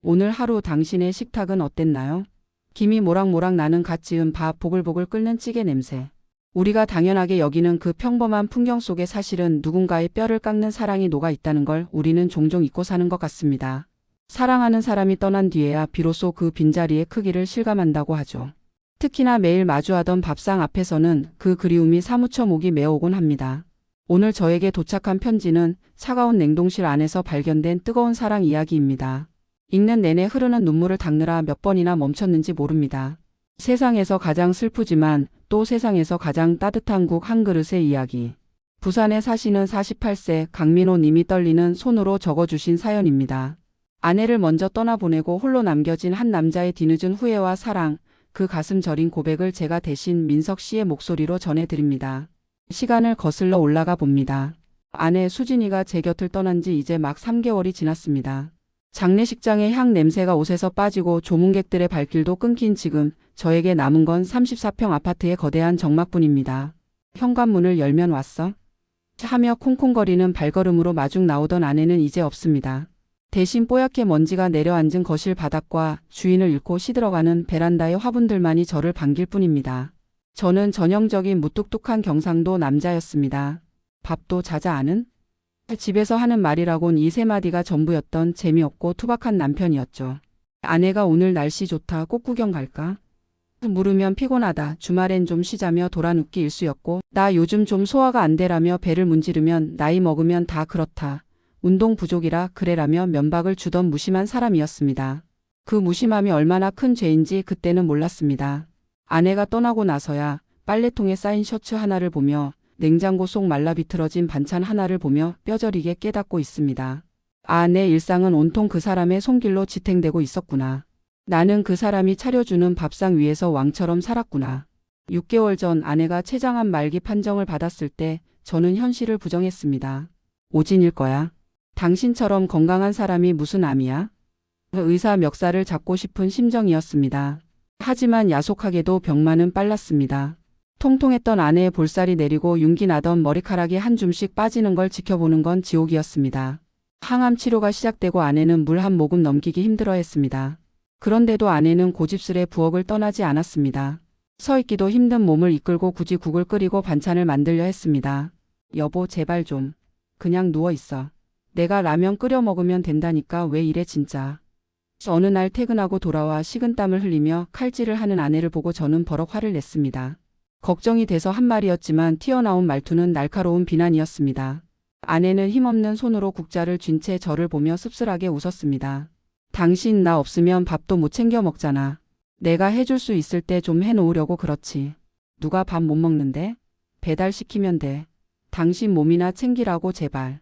오늘 하루 당신의 식탁은 어땠나요? 김이 모락모락 나는 갓 지은 밥, 보글보글 끓는 찌개 냄새. 우리가 당연하게 여기는 그 평범한 풍경 속에 사실은 누군가의 뼈를 깎는 사랑이 녹아 있다는 걸 우리는 종종 잊고 사는 것 같습니다. 사랑하는 사람이 떠난 뒤에야 비로소 그 빈자리의 크기를 실감한다고 하죠. 특히나 매일 마주하던 밥상 앞에서는 그 그리움이 사무쳐 목이 메어오곤 합니다. 오늘 저에게 도착한 편지는 차가운 냉동실 안에서 발견된 뜨거운 사랑 이야기입니다. 읽는 내내 흐르는 눈물을 닦느라 몇 번이나 멈췄는지 모릅니다. 세상에서 가장 슬프지만 또 세상에서 가장 따뜻한 국 한 그릇의 이야기. 부산에 사시는 48세 강민호 님이 떨리는 손으로 적어주신 사연입니다. 아내를 먼저 떠나보내고 홀로 남겨진 한 남자의 뒤늦은 후회와 사랑, 그 가슴 저린 고백을 제가 대신 민석 씨의 목소리로 전해드립니다. 시간을 거슬러 올라가 봅니다. 아내 수진이가 제 곁을 떠난 지 이제 막 3개월이 지났습니다. 장례식장의 향 냄새가 옷에서 빠지고 조문객들의 발길도 끊긴 지금 저에게 남은 건 34평 아파트의 거대한 정막뿐입니다. 현관문을 열면 왔어? 하며 콩콩거리는 발걸음으로 마중 나오던 아내는 이제 없습니다. 대신 뽀얗게 먼지가 내려앉은 거실 바닥과 주인을 잃고 시들어가는 베란다의 화분들만이 저를 반길 뿐입니다. 저는 전형적인 무뚝뚝한 경상도 남자였습니다. 밥도 자자 아는? 집에서 하는 말이라곤 이 세 마디가 전부였던 재미없고 투박한 남편이었죠. 아내가 오늘 날씨 좋다 꽃구경 갈까? 물으면 피곤하다 주말엔 좀 쉬자며 돌아눕기 일쑤였고 나 요즘 좀 소화가 안 되라며 배를 문지르면 나이 먹으면 다 그렇다. 운동 부족이라 그래라며 면박을 주던 무심한 사람이었습니다. 그 무심함이 얼마나 큰 죄인지 그때는 몰랐습니다. 아내가 떠나고 나서야 빨래통에 쌓인 셔츠 하나를 보며 냉장고 속 말라 비틀어진 반찬 하나를 보며 뼈저리게 깨닫고 있습니다. 아, 내 일상은 온통 그 사람의 손길로 지탱되고 있었구나. 나는 그 사람이 차려주는 밥상 위에서 왕처럼 살았구나. 6개월 전 아내가 췌장암 말기 판정을 받았을 때 저는 현실을 부정했습니다. 오진일 거야. 당신처럼 건강한 사람이 무슨 암이야? 의사 멱살을 잡고 싶은 심정이었습니다. 하지만 야속하게도 병만은 빨랐습니다. 통통했던 아내의 볼살이 내리고 윤기 나던 머리카락이 한 줌씩 빠지는 걸 지켜보는 건 지옥이었습니다. 항암 치료가 시작되고 아내는 물 한 모금 넘기기 힘들어했습니다. 그런데도 아내는 고집스레 부엌을 떠나지 않았습니다. 서 있기도 힘든 몸을 이끌고 굳이 국을 끓이고 반찬을 만들려 했습니다. 여보 제발 좀 그냥 누워있어. 내가 라면 끓여 먹으면 된다니까 왜 이래 진짜. 어느 날 퇴근하고 돌아와 식은땀을 흘리며 칼질을 하는 아내를 보고 저는 버럭 화를 냈습니다. 걱정이 돼서 한 말이었지만 튀어나온 말투는 날카로운 비난이었습니다. 아내는 힘없는 손으로 국자를 쥔 채 저를 보며 씁쓸하게 웃었습니다. 당신 나 없으면 밥도 못 챙겨 먹잖아. 내가 해줄 수 있을 때 좀 해놓으려고 그렇지. 누가 밥 못 먹는데? 배달시키면 돼. 당신 몸이나 챙기라고 제발.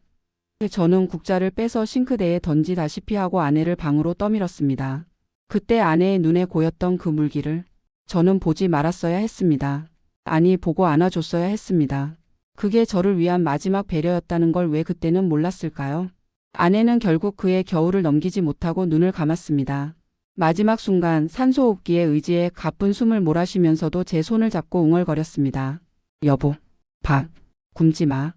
저는 국자를 빼서 싱크대에 던지다시피 하고 아내를 방으로 떠밀었습니다. 그때 아내의 눈에 고였던 그 물기를 저는 보지 말았어야 했습니다. 아니 보고 안아줬어야 했습니다. 그게 저를 위한 마지막 배려였다는 걸 왜 그때는 몰랐을까요? 아내는 결국 그의 겨울을 넘기지 못하고 눈을 감았습니다. 마지막 순간 산소호흡기의 의지에 가쁜 숨을 몰아쉬면서도 제 손을 잡고 웅얼거렸습니다. 여보, 밥 굶지 마.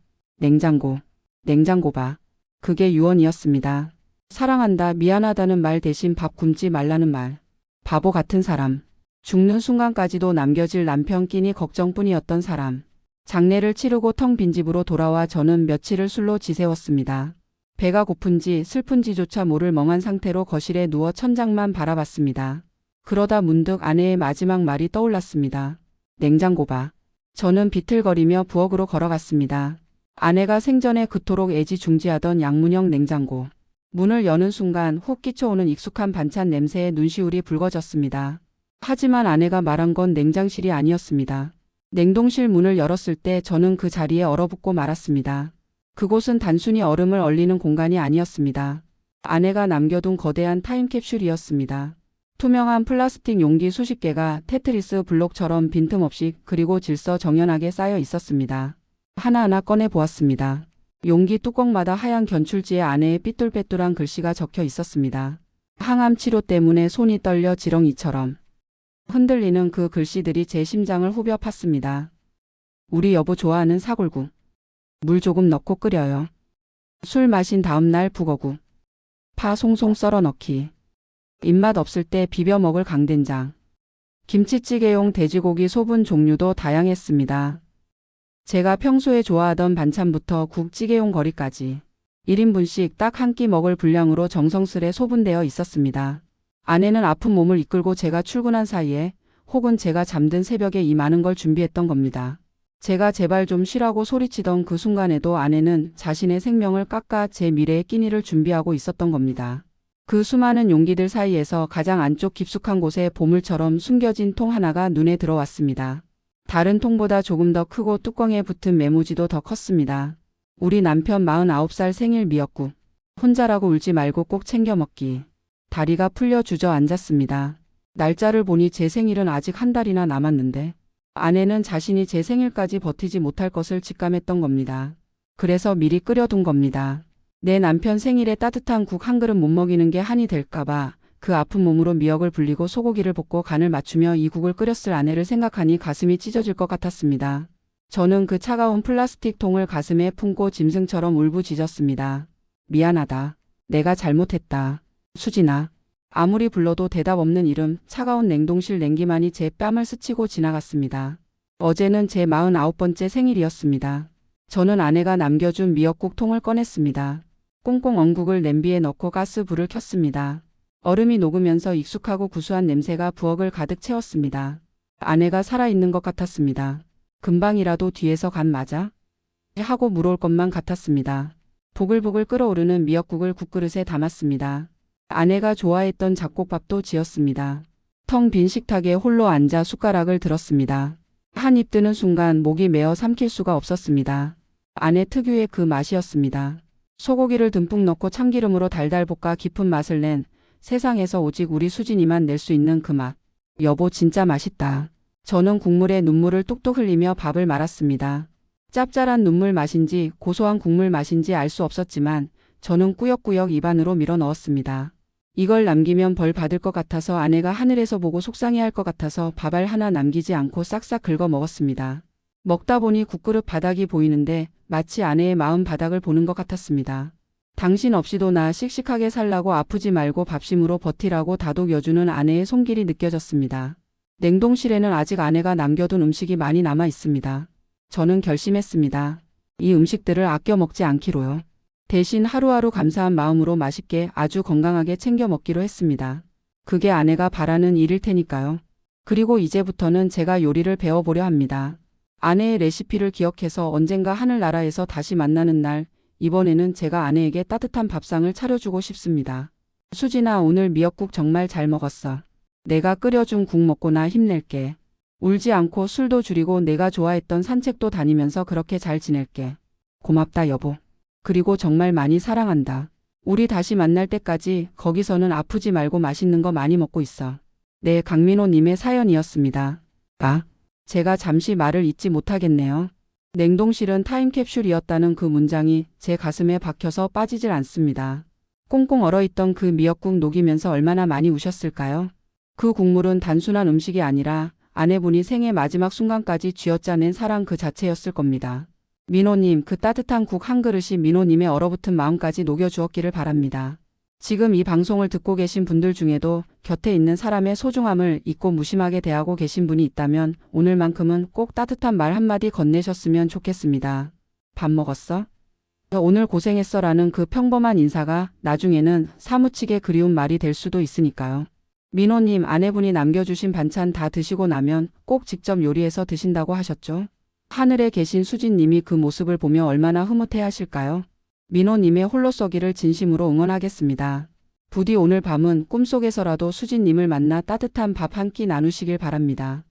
냉장고 봐. 그게 유언이었습니다. 사랑한다, 미안하다는 말 대신 밥 굶지 말라는 말. 바보 같은 사람. 죽는 순간까지도 남겨질 남편 끼니 걱정뿐이었던 사람. 장례를 치르고 텅 빈 집으로 돌아와 저는 며칠을 술로 지새웠습니다. 배가 고픈지 슬픈지조차 모를 멍한 상태로 거실에 누워 천장만 바라봤습니다. 그러다 문득 아내의 마지막 말이 떠올랐습니다. 냉장고 봐. 저는 비틀거리며 부엌으로 걸어갔습니다. 아내가 생전에 그토록 애지중지하던 양문형 냉장고. 문을 여는 순간 훅 끼쳐오는 익숙한 반찬 냄새에 눈시울이 붉어졌습니다. 하지만 아내가 말한 건 냉장실이 아니었습니다. 냉동실 문을 열었을 때 저는 그 자리에 얼어붙고 말았습니다. 그곳은 단순히 얼음을 얼리는 공간이 아니었습니다. 아내가 남겨둔 거대한 타임캡슐이었습니다. 투명한 플라스틱 용기 수십 개가 테트리스 블록처럼 빈틈없이 그리고 질서정연하게 쌓여 있었습니다. 하나하나 꺼내 보았습니다. 용기 뚜껑마다 하얀 견출지에 아내의 삐뚤빼뚤한 글씨가 적혀 있었습니다. 항암 치료 때문에 손이 떨려 지렁이처럼. 흔들리는 그 글씨들이 제 심장을 후벼 팠습니다. 우리 여보 좋아하는 사골국. 물 조금 넣고 끓여요. 술 마신 다음 날 북어국. 파 송송 썰어 넣기. 입맛 없을 때 비벼 먹을 강된장. 김치찌개용 돼지고기 소분 종류도 다양했습니다. 제가 평소에 좋아하던 반찬부터 국, 찌개용 거리까지 1인분씩 딱 한 끼 먹을 분량으로 정성스레 소분되어 있었습니다. 아내는 아픈 몸을 이끌고 제가 출근한 사이에 혹은 제가 잠든 새벽에 이 많은 걸 준비했던 겁니다. 제가 제발 좀 쉬라고 소리치던 그 순간에도 아내는 자신의 생명을 깎아 제 미래의 끼니를 준비하고 있었던 겁니다. 그 수많은 용기들 사이에서 가장 안쪽 깊숙한 곳에 보물처럼 숨겨진 통 하나가 눈에 들어왔습니다. 다른 통보다 조금 더 크고 뚜껑에 붙은 메모지도 더 컸습니다. 우리 남편 49살 생일 미역국. 혼자라고 울지 말고 꼭 챙겨 먹기. 다리가 풀려 주저앉았습니다. 날짜를 보니 제 생일은 아직 한 달이나 남았는데 아내는 자신이 제 생일까지 버티지 못할 것을 직감했던 겁니다. 그래서 미리 끓여둔 겁니다. 내 남편 생일에 따뜻한 국 한 그릇 못 먹이는 게 한이 될까봐 그 아픈 몸으로 미역을 불리고 소고기를 볶고 간을 맞추며 이 국을 끓였을 아내를 생각하니 가슴이 찢어질 것 같았습니다. 저는 그 차가운 플라스틱 통을 가슴에 품고 짐승처럼 울부짖었습니다. 미안하다. 내가 잘못했다. 수진아. 아무리 불러도 대답 없는 이름, 차가운 냉동실 냉기만이 제 뺨을 스치고 지나갔습니다. 어제는 제 49번째 생일이었습니다. 저는 아내가 남겨준 미역국 통을 꺼냈습니다. 꽁꽁 언 국을 냄비에 넣고 가스불을 켰습니다. 얼음이 녹으면서 익숙하고 구수한 냄새가 부엌을 가득 채웠습니다. 아내가 살아있는 것 같았습니다. 금방이라도 뒤에서 간 맞아? 하고 물어올 것만 같았습니다. 보글보글 끓어오르는 미역국을 국그릇에 담았습니다. 아내가 좋아했던 잡곡밥도 지었습니다. 텅 빈 식탁에 홀로 앉아 숟가락을 들었습니다. 한 입 뜨는 순간 목이 메어 삼킬 수가 없었습니다. 아내 특유의 그 맛이었습니다. 소고기를 듬뿍 넣고 참기름으로 달달 볶아 깊은 맛을 낸 세상에서 오직 우리 수진이만 낼 수 있는 그 맛. 여보 진짜 맛있다. 저는 국물에 눈물을 뚝뚝 흘리며 밥을 말았습니다. 짭짤한 눈물 맛인지 고소한 국물 맛인지 알 수 없었지만 저는 꾸역꾸역 입안으로 밀어 넣었습니다. 이걸 남기면 벌 받을 것 같아서 아내가 하늘에서 보고 속상해할 것 같아서 밥알 하나 남기지 않고 싹싹 긁어 먹었습니다. 먹다 보니 국그릇 바닥이 보이는데 마치 아내의 마음 바닥을 보는 것 같았습니다. 당신 없이도 나 씩씩하게 살라고 아프지 말고 밥심으로 버티라고 다독여주는 아내의 손길이 느껴졌습니다. 냉동실에는 아직 아내가 남겨둔 음식이 많이 남아 있습니다. 저는 결심했습니다. 이 음식들을 아껴 먹지 않기로요. 대신 하루하루 감사한 마음으로 맛있게 아주 건강하게 챙겨 먹기로 했습니다. 그게 아내가 바라는 일일 테니까요. 그리고 이제부터는 제가 요리를 배워보려 합니다. 아내의 레시피를 기억해서 언젠가 하늘나라에서 다시 만나는 날, 이번에는 제가 아내에게 따뜻한 밥상을 차려주고 싶습니다. 수진아, 오늘 미역국 정말 잘 먹었어. 내가 끓여준 국 먹고 나 힘낼게. 울지 않고 술도 줄이고 내가 좋아했던 산책도 다니면서 그렇게 잘 지낼게. 고맙다 여보. 그리고 정말 많이 사랑한다. 우리 다시 만날 때까지 거기서는 아프지 말고 맛있는 거 많이 먹고 있어. 네, 강민호님의 사연이었습니다. 제가 잠시 말을 잇지 못하겠네요. 냉동실은 타임캡슐이었다는 그 문장이 제 가슴에 박혀서 빠지질 않습니다. 꽁꽁 얼어있던 그 미역국 녹이면서 얼마나 많이 우셨을까요? 그 국물은 단순한 음식이 아니라 아내분이 생애 마지막 순간까지 쥐어짜낸 사랑 그 자체였을 겁니다. 민호님, 그 따뜻한 국 한 그릇이 민호님의 얼어붙은 마음까지 녹여주었기를 바랍니다. 지금 이 방송을 듣고 계신 분들 중에도 곁에 있는 사람의 소중함을 잊고 무심하게 대하고 계신 분이 있다면 오늘만큼은 꼭 따뜻한 말 한마디 건네셨으면 좋겠습니다. 밥 먹었어? 오늘 고생했어 라는 그 평범한 인사가 나중에는 사무치게 그리운 말이 될 수도 있으니까요. 민호님, 아내분이 남겨주신 반찬 다 드시고 나면 꼭 직접 요리해서 드신다고 하셨죠? 하늘에 계신 수진님이 그 모습을 보며 얼마나 흐뭇해 하실까요? 민호님의 홀로 쏘기를 진심으로 응원하겠습니다. 부디 오늘 밤은 꿈속에서라도 수진님을 만나 따뜻한 밥 한 끼 나누시길 바랍니다.